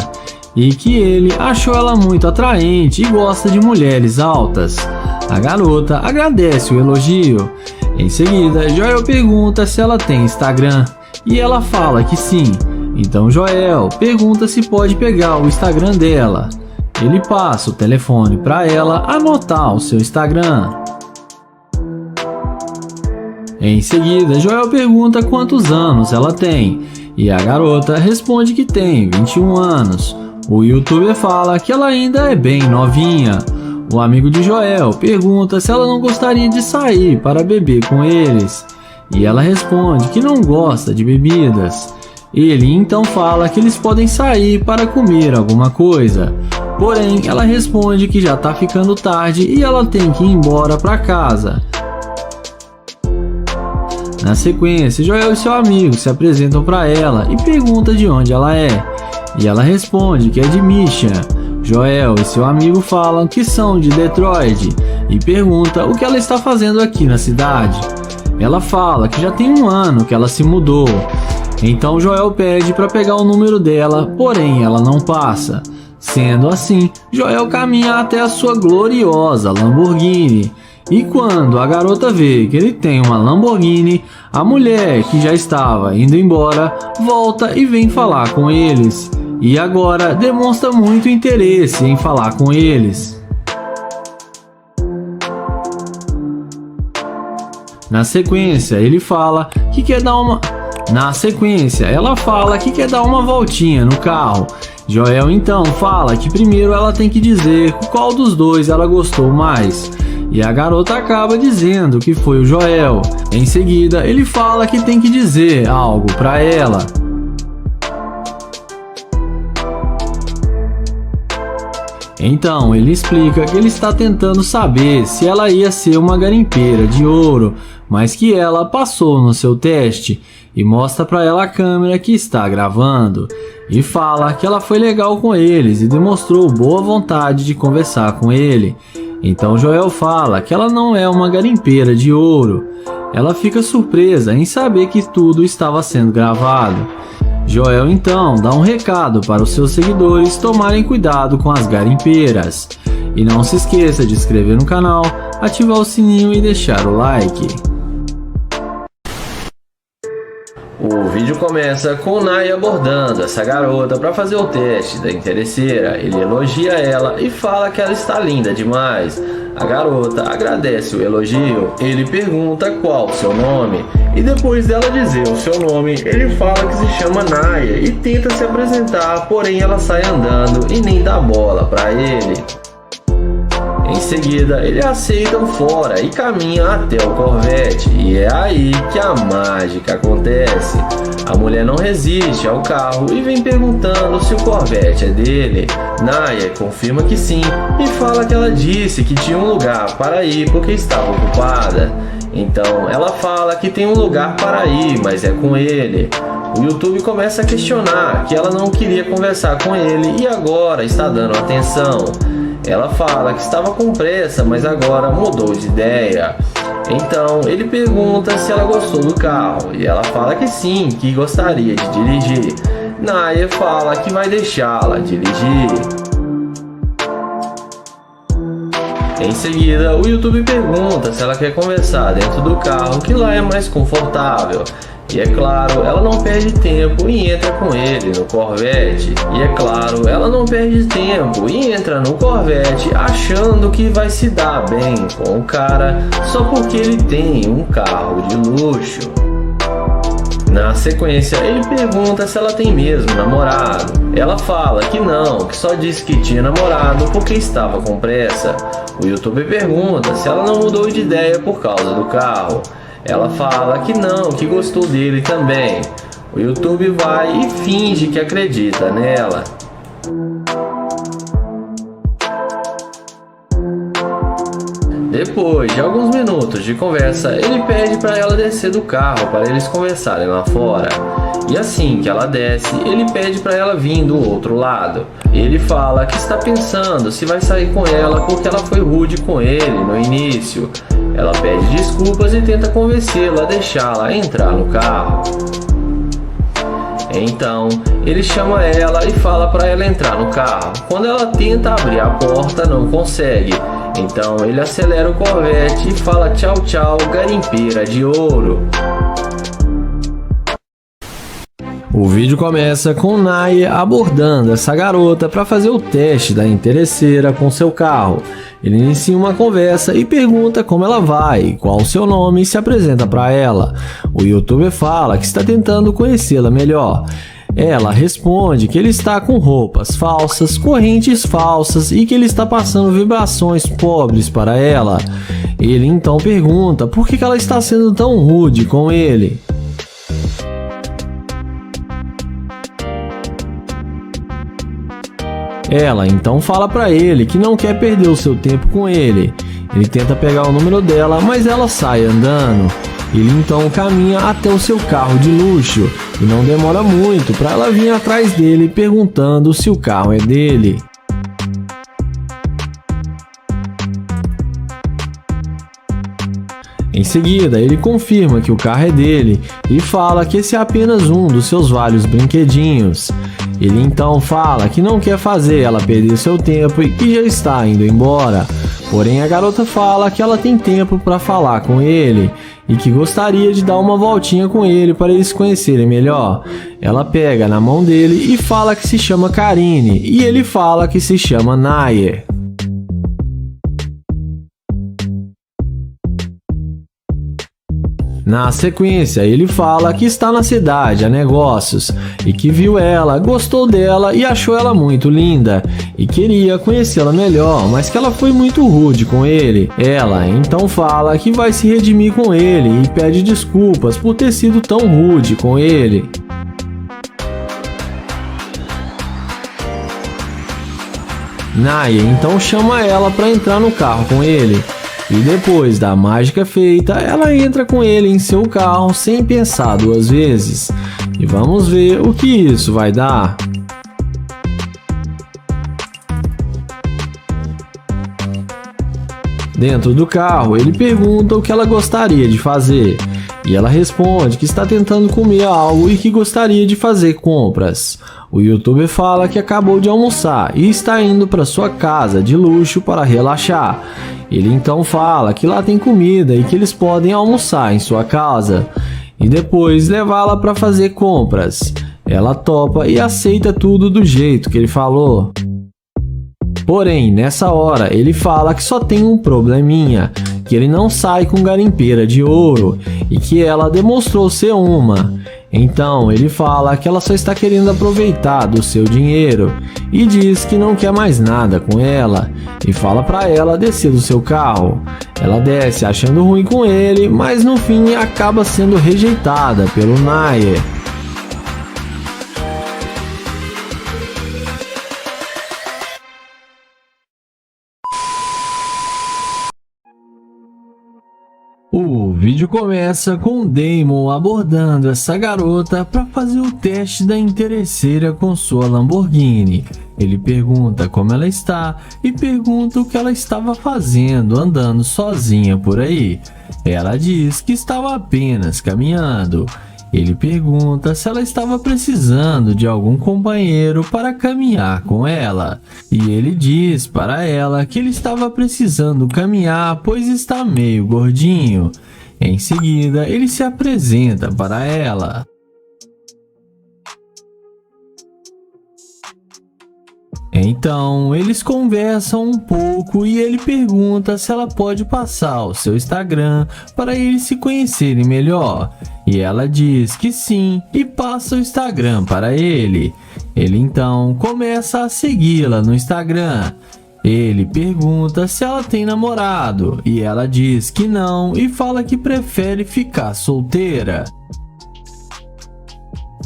e que ele achou ela muito atraente e gosta de mulheres altas. A garota agradece o elogio. Em seguida, Joel pergunta se ela tem Instagram e ela fala que sim. Então Joel pergunta se pode pegar o Instagram dela. Ele passa o telefone para ela anotar o seu Instagram. Em seguida, Joel pergunta quantos anos ela tem e a garota responde que tem 21 anos. O youtuber fala que ela ainda é bem novinha. O amigo de Joel pergunta se ela não gostaria de sair para beber com eles e ela responde que não gosta de bebidas. Ele então fala que eles podem sair para comer alguma coisa, porém ela responde que já está ficando tarde e ela tem que ir embora para casa. Na sequência, Joel e seu amigo se apresentam para ela e perguntam de onde ela é, e ela responde que é de Michigan. Joel e seu amigo falam que são de Detroit e pergunta o que ela está fazendo aqui na cidade. Ela fala que já tem um ano que ela se mudou. Então Joel pede para pegar o número dela, porém ela não passa. Sendo assim, Joel caminha até a sua gloriosa Lamborghini. E quando a garota vê que ele tem uma Lamborghini, a mulher que já estava indo embora volta e vem falar com eles. E agora demonstra muito interesse em falar com eles. Na sequência, ela fala que quer dar uma voltinha no carro. Joel então fala que primeiro ela tem que dizer qual dos dois ela gostou mais. E a garota acaba dizendo que foi o Joel. Em seguida, ele fala que tem que dizer algo para ela. Então ele explica que ele está tentando saber se ela ia ser uma garimpeira de ouro, mas que ela passou no seu teste, e mostra para ela a câmera que está gravando, e fala que ela foi legal com eles e demonstrou boa vontade de conversar com ele. Então Joel fala que ela não é uma garimpeira de ouro. Ela fica surpresa em saber que tudo estava sendo gravado. Joel então dá um recado para os seus seguidores tomarem cuidado com as garimpeiras. E não se esqueça de se inscrever no canal, ativar o sininho e deixar o like. O vídeo começa com Naya abordando essa garota para fazer o teste da interesseira. Ele elogia ela e fala que ela está linda demais. A garota agradece o elogio. Ele pergunta qual o seu nome e depois dela dizer o seu nome, ele fala que se chama Naya e tenta se apresentar, porém ela sai andando e nem dá bola para ele. Em seguida, ele aceita o fora e caminha até o Corvette, e é aí que a mágica acontece. A mulher não resiste ao carro e vem perguntando se o Corvette é dele. Naya confirma que sim e fala que ela disse que tinha um lugar para ir porque estava ocupada. Então ela fala que tem um lugar para ir, mas é com ele. O YouTube começa a questionar que ela não queria conversar com ele e agora está dando atenção. Ela fala que estava com pressa, mas agora mudou de ideia. Então ele pergunta se ela gostou do carro e ela fala que sim, que gostaria de dirigir. Naya fala que vai deixá-la dirigir. Em seguida, o YouTube pergunta se ela quer conversar dentro do carro, que lá é mais confortável. E é claro, ela não perde tempo e entra com ele no Corvette. E é claro, ela não perde tempo e entra no Corvette achando que vai se dar bem com o cara só porque ele tem um carro de luxo. Na sequência, ele pergunta se ela tem mesmo namorado. Ela fala que não, que só disse que tinha namorado porque estava com pressa. O youtuber pergunta se ela não mudou de ideia por causa do carro. Ela fala que não, que gostou dele também. O YouTube vai e finge que acredita nela. Depois de alguns minutos de conversa, ele pede para ela descer do carro para eles conversarem lá fora. E assim que ela desce, ele pede para ela vir do outro lado. Ele fala que está pensando se vai sair com ela porque ela foi rude com ele no início. Ela pede desculpas e tenta convencê-la a deixá-la entrar no carro. Então, ele chama ela e fala para ela entrar no carro. Quando ela tenta abrir a porta, não consegue. Então ele acelera o Corvette e fala tchau tchau, garimpeira de ouro. O vídeo começa com Naye abordando essa garota para fazer o teste da interesseira com seu carro. Ele inicia uma conversa e pergunta como ela vai, qual o seu nome e se apresenta para ela. O youtuber fala que está tentando conhecê-la melhor. Ela responde que ele está com roupas falsas, correntes falsas e que ele está passando vibrações pobres para ela. Ele então pergunta por que ela está sendo tão rude com ele. Ela então fala para ele que não quer perder o seu tempo com ele. Ele tenta pegar o número dela, mas ela sai andando. Ele então caminha até o seu carro de luxo e não demora muito para ela vir atrás dele perguntando se o carro é dele. Em seguida, ele confirma que o carro é dele e fala que esse é apenas um dos seus vários brinquedinhos. Ele então fala que não quer fazer ela perder seu tempo e que já está indo embora. Porém, a garota fala que ela tem tempo para falar com ele e que gostaria de dar uma voltinha com ele para eles se conhecerem melhor. Ela pega na mão dele e fala que se chama Karine e ele fala que se chama Naye. Na sequência, ele fala que está na cidade a negócios e que viu ela, gostou dela e achou ela muito linda e queria conhecê-la melhor, mas que ela foi muito rude com ele. Ela então fala que vai se redimir com ele e pede desculpas por ter sido tão rude com ele. Naye então chama ela para entrar no carro com ele. E depois da mágica feita, ela entra com ele em seu carro sem pensar duas vezes. E vamos ver o que isso vai dar. Dentro do carro, ele pergunta o que ela gostaria de fazer. E ela responde que está tentando comer algo e que gostaria de fazer compras. O youtuber fala que acabou de almoçar e está indo para sua casa de luxo para relaxar. Ele então fala que lá tem comida e que eles podem almoçar em sua casa e depois levá-la para fazer compras. Ela topa e aceita tudo do jeito que ele falou. Porém, nessa hora, ele fala que só tem um probleminha, que ele não sai com garimpeira de ouro e que ela demonstrou ser uma. Então, ele fala que ela só está querendo aproveitar do seu dinheiro e diz que não quer mais nada com ela e fala para ela descer do seu carro. Ela desce achando ruim com ele, mas no fim acaba sendo rejeitada pelo Naye. O vídeo começa com Damon abordando essa garota para fazer o teste da interesseira com sua Lamborghini. Ele pergunta como ela está e pergunta o que ela estava fazendo andando sozinha por aí. Ela diz que estava apenas caminhando. Ele pergunta se ela estava precisando de algum companheiro para caminhar com ela. E ele diz para ela que ele estava precisando caminhar pois está meio gordinho. Em seguida, ele se apresenta para ela. Então eles conversam um pouco e ele pergunta se ela pode passar o seu Instagram para eles se conhecerem melhor. E ela diz que sim e passa o Instagram para ele. Ele então começa a segui-la no Instagram. Ele pergunta se ela tem namorado e ela diz que não e fala que prefere ficar solteira.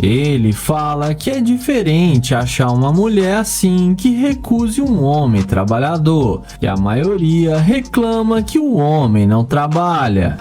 Ele fala que é diferente achar uma mulher assim que recuse um homem trabalhador, e a maioria reclama que o homem não trabalha.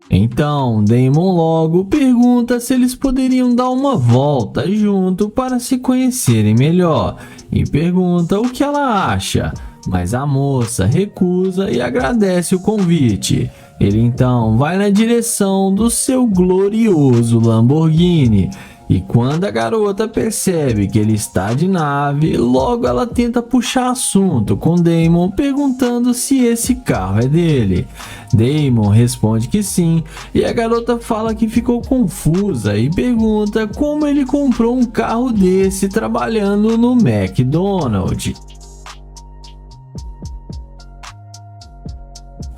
Então, Damon logo pergunta se eles poderiam dar uma volta junto para se conhecerem melhor e pergunta o que ela acha. Mas a moça recusa e agradece o convite. Ele então vai na direção do seu glorioso Lamborghini. E quando a garota percebe que ele está de nave, logo ela tenta puxar assunto com Damon, perguntando se esse carro é dele. Damon responde que sim, e a garota fala que ficou confusa e pergunta como ele comprou um carro desse trabalhando no McDonald's.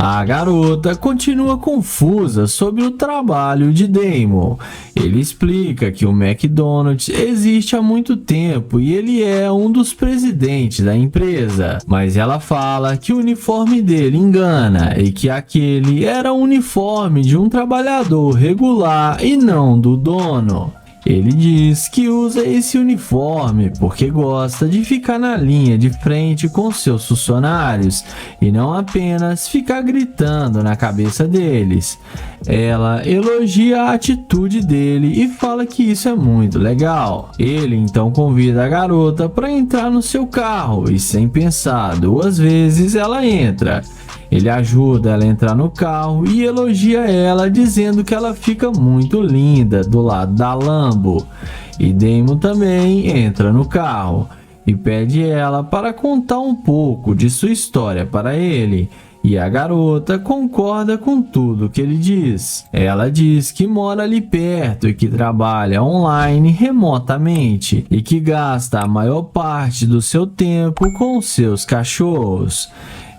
A garota continua confusa sobre o trabalho de Damon. Ele explica que o McDonald's existe há muito tempo e ele é um dos presidentes da empresa. Mas ela fala que o uniforme dele engana e que aquele era o uniforme de um trabalhador regular e não do dono. Ele diz que usa esse uniforme porque gosta de ficar na linha de frente com seus funcionários e não apenas ficar gritando na cabeça deles. Ela elogia a atitude dele e fala que isso é muito legal. Ele então convida a garota para entrar no seu carro e, sem pensar duas vezes, ela entra. Ele ajuda ela a entrar no carro e elogia ela, dizendo que ela fica muito linda do lado da Lambo. E Damon também entra no carro e pede ela para contar um pouco de sua história para ele. E a garota concorda com tudo que ele diz. Ela diz que mora ali perto e que trabalha online remotamente e que gasta a maior parte do seu tempo com seus cachorros.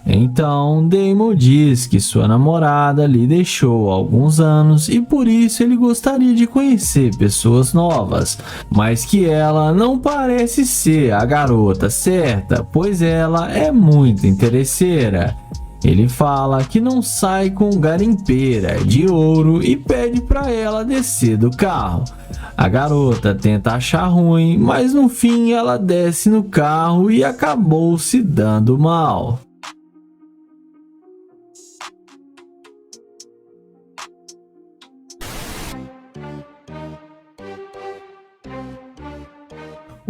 Então, Damon diz que sua namorada lhe deixou há alguns anos e por isso ele gostaria de conhecer pessoas novas, mas que ela não parece ser a garota certa, pois ela é muito interesseira. Ele fala que não sai com garimpeira de ouro e pede para ela descer do carro. A garota tenta achar ruim, mas no fim ela desce no carro e acabou se dando mal.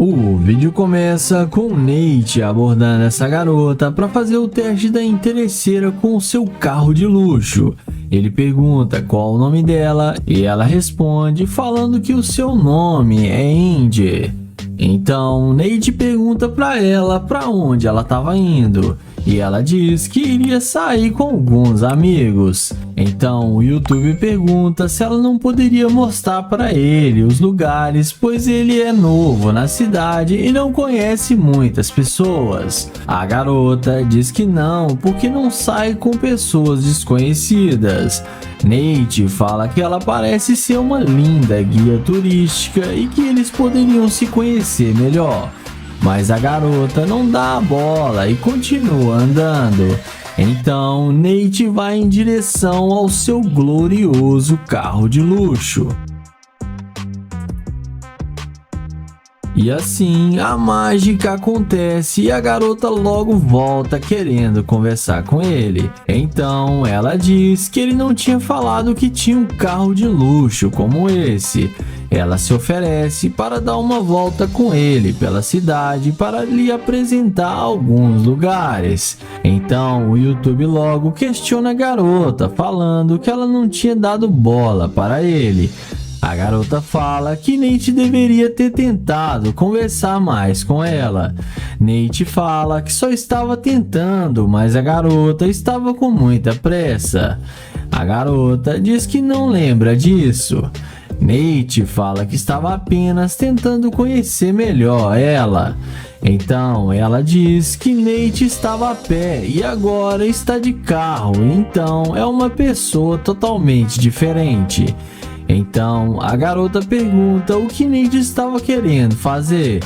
O vídeo começa com Nate abordando essa garota para fazer o teste da interesseira com o seu carro de luxo. Ele pergunta qual o nome dela e ela responde falando que o seu nome é Indy. Então Nate pergunta para ela para onde ela estava indo e ela diz que iria sair com alguns amigos. Então o YouTube pergunta se ela não poderia mostrar para ele os lugares, pois ele é novo na cidade e não conhece muitas pessoas. A garota diz que não, porque não sai com pessoas desconhecidas. Nate fala que ela parece ser uma linda guia turística e que eles poderiam se conhecer melhor. Mas a garota não dá a bola e continua andando. Então Nate vai em direção ao seu glorioso carro de luxo. E assim a mágica acontece e a garota logo volta querendo conversar com ele. Então ela diz que ele não tinha falado que tinha um carro de luxo como esse. Ela se oferece para dar uma volta com ele pela cidade para lhe apresentar alguns lugares. Então o YouTube logo questiona a garota, falando que ela não tinha dado bola para ele. A garota fala que Nate deveria ter tentado conversar mais com ela. Nate fala que só estava tentando, mas a garota estava com muita pressa. A garota diz que não lembra disso. Nate fala que estava apenas tentando conhecer melhor ela. Então ela diz que Nate estava a pé e agora está de carro, então é uma pessoa totalmente diferente. Então a garota pergunta o que Nate estava querendo fazer.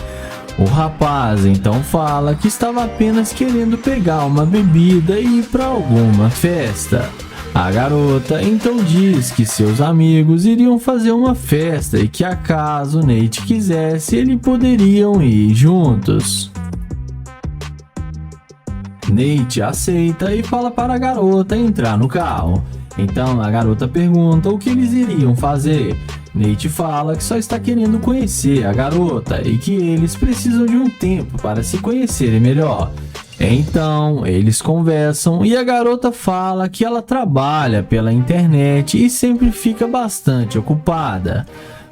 O rapaz então fala que estava apenas querendo pegar uma bebida e ir para alguma festa. A garota então diz que seus amigos iriam fazer uma festa e que acaso Nate quisesse, eles poderiam ir juntos. Nate aceita e fala para a garota entrar no carro. Então a garota pergunta o que eles iriam fazer. Nate fala que só está querendo conhecer a garota e que eles precisam de um tempo para se conhecerem melhor. Então eles conversam e a garota fala que ela trabalha pela internet e sempre fica bastante ocupada.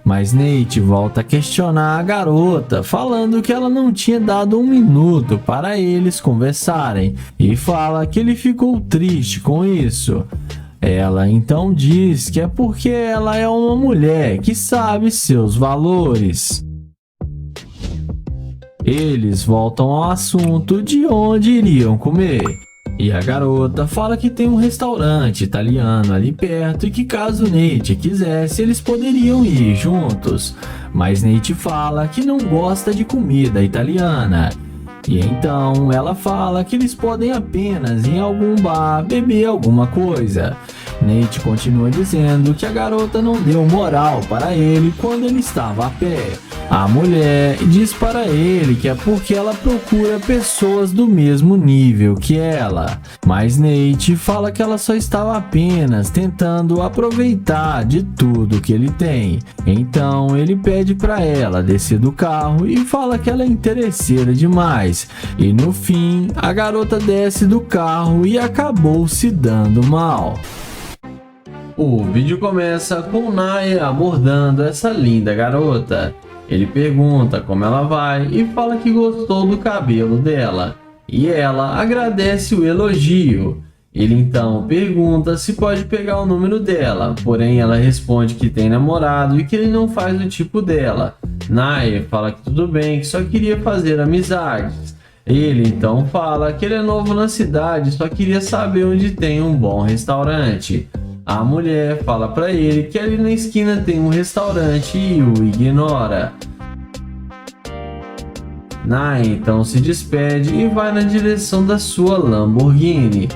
Mas Nate volta a questionar a garota, falando que ela não tinha dado um minuto para eles conversarem e fala que ele ficou triste com isso. Ela então diz que é porque ela é uma mulher que sabe seus valores. Eles voltam ao assunto de onde iriam comer. E a garota fala que tem um restaurante italiano ali perto e que caso Nate quisesse, eles poderiam ir juntos. Mas Nate fala que não gosta de comida italiana. E então ela fala que eles podem apenas ir em algum bar beber alguma coisa. Nate continua dizendo que a garota não deu moral para ele quando ele estava a pé. A mulher diz para ele que é porque ela procura pessoas do mesmo nível que ela. Mas Nate fala que ela só estava apenas tentando aproveitar de tudo que ele tem. Então ele pede para ela descer do carro e fala que ela é interesseira demais. E no fim, a garota desce do carro e acabou se dando mal. O vídeo começa com Naya abordando essa linda garota. Ele pergunta como ela vai e fala que gostou do cabelo dela. E ela agradece o elogio. Ele então pergunta se pode pegar o número dela, porém ela responde que tem namorado e que ele não faz o tipo dela. Naya fala que tudo bem, que só queria fazer amizades. Ele então fala que ele é novo na cidade e só queria saber onde tem um bom restaurante. A mulher fala para ele que ali na esquina tem um restaurante e o ignora. Naya então se despede e vai na direção da sua Lamborghini.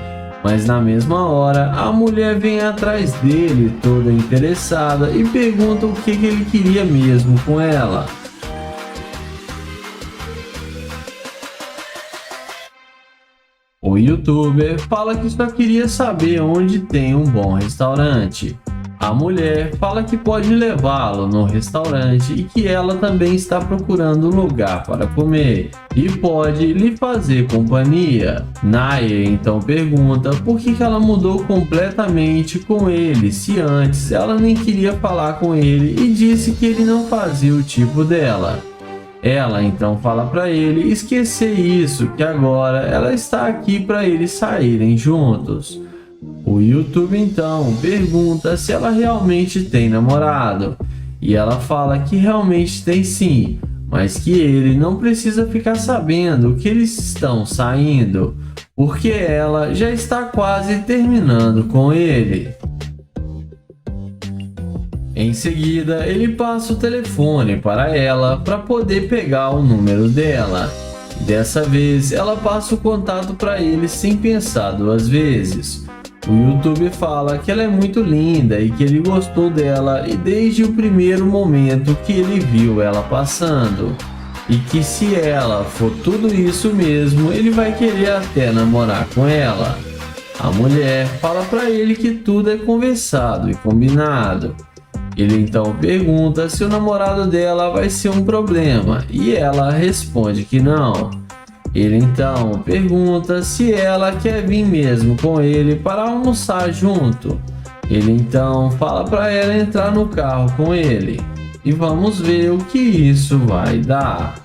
Mas na mesma hora, a mulher vem atrás dele toda interessada e pergunta o que ele queria mesmo com ela. O youtuber fala que só queria saber onde tem um bom restaurante. A mulher fala que pode levá-lo no restaurante e que ela também está procurando um lugar para comer e pode lhe fazer companhia. Naya então pergunta por que ela mudou completamente com ele, se antes ela nem queria falar com ele e disse que ele não fazia o tipo dela. Ela então fala para ele esquecer isso, que agora ela está aqui para eles saírem juntos. O YouTube então pergunta se ela realmente tem namorado, e ela fala que realmente tem sim, mas que ele não precisa ficar sabendo que eles estão saindo, porque ela já está quase terminando com ele. Em seguida, ele passa o telefone para ela para poder pegar o número dela. Dessa vez, ela passa o contato para ele sem pensar duas vezes. O YouTube fala que ela é muito linda e que ele gostou dela e desde o primeiro momento que ele viu ela passando. E que se ela for tudo isso mesmo, ele vai querer até namorar com ela. A mulher fala para ele que tudo é conversado e combinado. Ele então pergunta se o namorado dela vai ser um problema e ela responde que não. Ele então pergunta se ela quer vir mesmo com ele para almoçar junto. Ele então fala para ela entrar no carro com ele e vamos ver o que isso vai dar.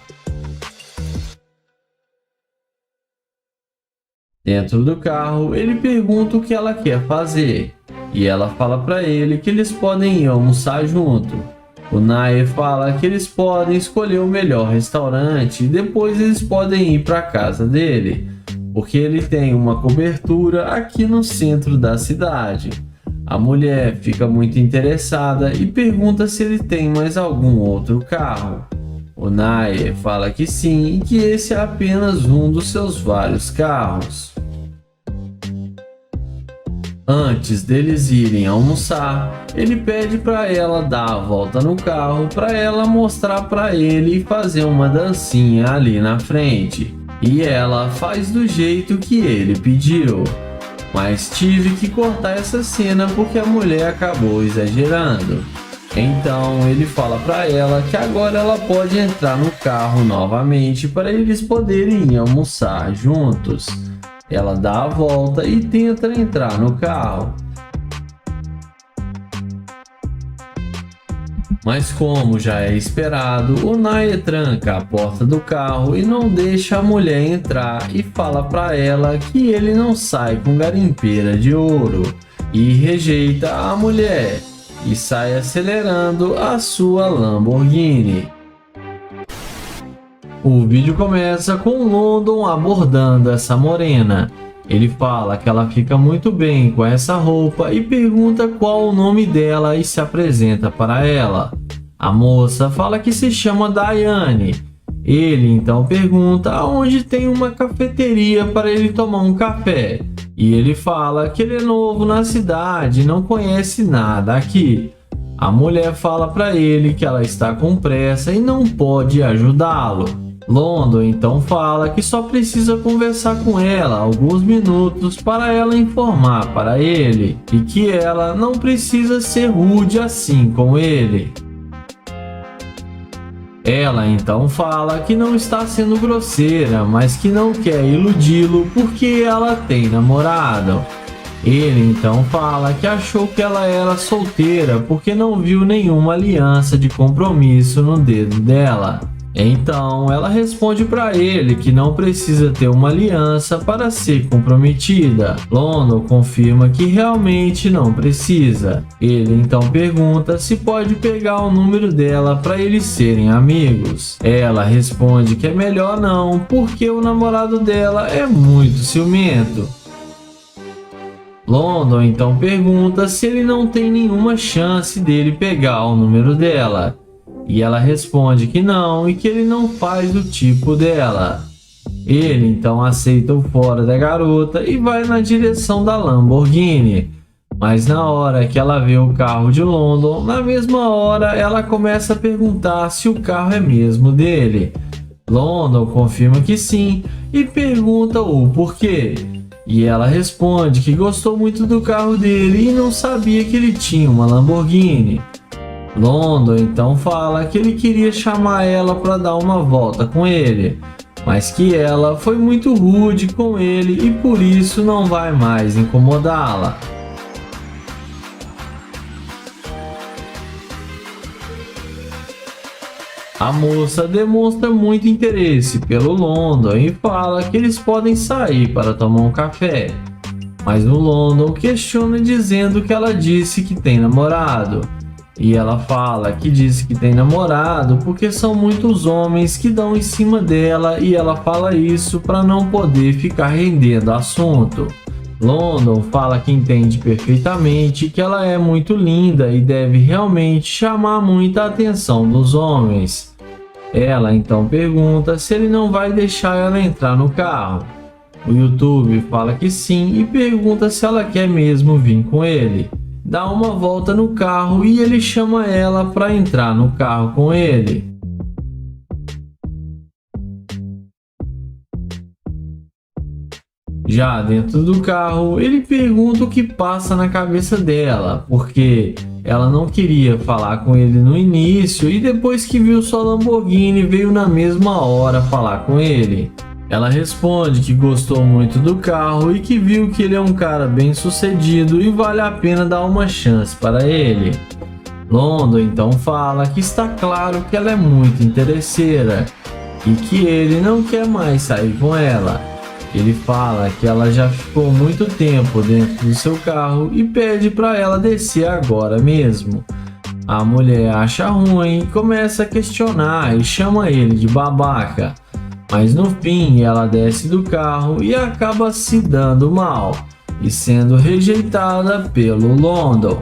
Dentro do carro, ele pergunta o que ela quer fazer. e ela fala para ele que eles podem ir almoçar junto. O Nae fala que eles podem escolher o melhor restaurante e depois eles podem ir para a casa dele, porque ele tem uma cobertura aqui no centro da cidade. A mulher fica muito interessada e pergunta se ele tem mais algum outro carro. O Nae fala que sim e que esse é apenas um dos seus vários carros. Antes deles irem almoçar, ele pede para ela dar a volta no carro para ela mostrar para ele e fazer uma dancinha ali na frente. E ela faz do jeito que ele pediu. Mas tive que cortar essa cena porque a mulher acabou exagerando. Então ele fala para ela que agora ela pode entrar no carro novamente para eles poderem ir almoçar juntos. Ela dá a volta e tenta entrar no carro. Mas como já é esperado, o Nae tranca a porta do carro e não deixa a mulher entrar e fala para ela que ele não sai com garimpeira de ouro e rejeita a mulher e sai acelerando a sua Lamborghini. O vídeo começa com London abordando essa morena. Ele fala que ela fica muito bem com essa roupa e pergunta qual o nome dela e se apresenta para ela. A moça fala que se chama Diane. Ele então pergunta onde tem uma cafeteria para ele tomar um café. E ele fala que ele é novo na cidade e não conhece nada aqui. A mulher fala para ele que ela está com pressa e não pode ajudá-lo. London então fala que só precisa conversar com ela alguns minutos para ela informar para ele e que ela não precisa ser rude assim com ele. Ela então fala que não está sendo grosseira, mas que não quer iludi-lo porque ela tem namorado. Ele então fala que achou que ela era solteira porque não viu nenhuma aliança de compromisso no dedo dela. Então ela responde para ele que não precisa ter uma aliança para ser comprometida. London confirma que realmente não precisa. Ele então pergunta se pode pegar o número dela para eles serem amigos. Ela responde que é melhor não, porque o namorado dela é muito ciumento. London então pergunta se ele não tem nenhuma chance dele pegar o número dela. E ela responde que não e que ele não faz do tipo dela. Ele então aceita o fora da garota e vai na direção da Lamborghini. Mas na hora que ela vê o carro de London, na mesma hora ela começa a perguntar se o carro é mesmo dele. London confirma que sim e pergunta o porquê. E ela responde que gostou muito do carro dele e não sabia que ele tinha uma Lamborghini. London então fala que ele queria chamar ela para dar uma volta com ele, mas que ela foi muito rude com ele e por isso não vai mais incomodá-la. A moça demonstra muito interesse pelo London e fala que eles podem sair para tomar um café, mas o London questiona dizendo que ela disse que tem namorado. E ela fala que disse que tem namorado porque são muitos homens que dão em cima dela e ela fala isso para não poder ficar rendendo assunto. London fala que entende perfeitamente que ela é muito linda e deve realmente chamar muita atenção dos homens. Ela então pergunta se ele não vai deixar ela entrar no carro. O YouTube fala que sim e pergunta se ela quer mesmo vir com ele. Dá uma volta no carro e ele chama ela para entrar no carro com ele. Já dentro do carro, ele pergunta o que passa na cabeça dela, porque ela não queria falar com ele no início e depois que viu sua Lamborghini veio na mesma hora falar com ele. Ela responde que gostou muito do carro e que viu que ele é um cara bem sucedido e vale a pena dar uma chance para ele. London então fala que está claro que ela é muito interesseira e que ele não quer mais sair com ela. Ele fala que ela já ficou muito tempo dentro do seu carro e pede para ela descer agora mesmo. A mulher acha ruim e começa a questionar e chama ele de babaca. Mas no fim ela desce do carro e acaba se dando mal e sendo rejeitada pelo London.